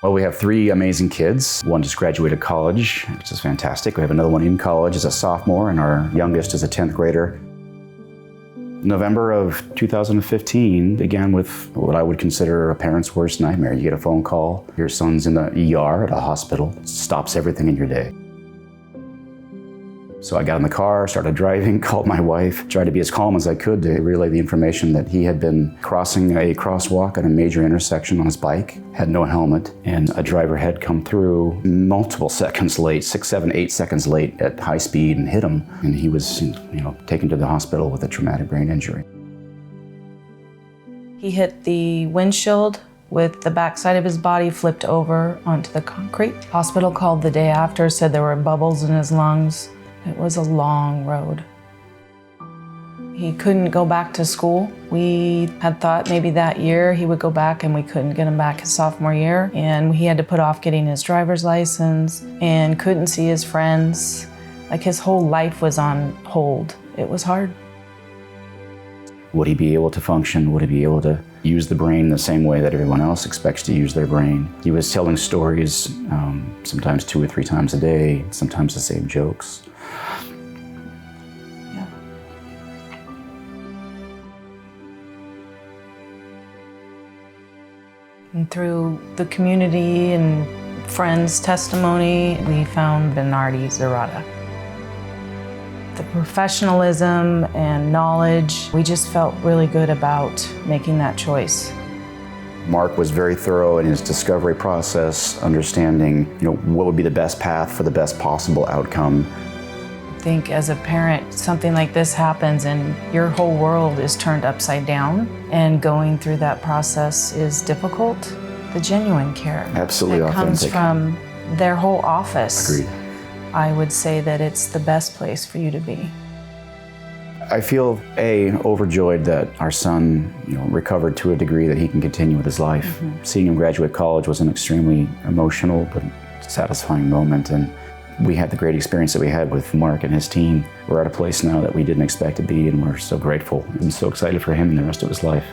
Well, we have 3 amazing kids. One just graduated college, which is fantastic. We have another one in college as a sophomore, and our youngest is a 10th grader. November of 2015 began with what I would consider a parent's worst nightmare. You get a phone call, your son's in the ER at a hospital, it stops everything in your day. So I got in the car, started driving, called my wife, tried to be as calm as I could to relay the information that he had been crossing a crosswalk at a major intersection on his bike, had no helmet, and a driver had come through multiple seconds late, 6, 7, 8 seconds late at high speed and hit him. And he was, taken to the hospital with a traumatic brain injury. He hit the windshield with the backside of his body flipped over onto the concrete. Hospital called the day after, said there were bubbles in his lungs. It was a long road. He couldn't go back to school. We had thought maybe that year he would go back, and we couldn't get him back his sophomore year. And he had to put off getting his driver's license and couldn't see his friends. Like his whole life was on hold. It was hard. Would he be able to function? Would he be able to use the brain the same way that everyone else expects to use their brain? He was telling stories, sometimes 2 or 3 times a day, sometimes the same jokes. Yeah. And through the community and friends' testimony, we found Venardi Zurada. The professionalism and knowledge, we just felt really good about making that choice. Mark was very thorough in his discovery process, understanding, what would be the best path for the best possible outcome. I think as a parent, something like this happens and your whole world is turned upside down, and going through that process is difficult. The genuine care Absolutely that authentic. comes from their whole office. Agreed. I would say that it's the best place for you to be. I feel, overjoyed that our son, recovered to a degree that he can continue with his life. Mm-hmm. Seeing him graduate college was an extremely emotional but satisfying moment, and we had the great experience that we had with Mark and his team. We're at a place now that we didn't expect to be, and we're so grateful and so excited for him and the rest of his life.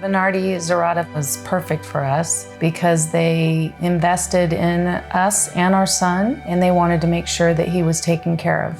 Venardi Zurada was perfect for us because they invested in us and our son, and they wanted to make sure that he was taken care of.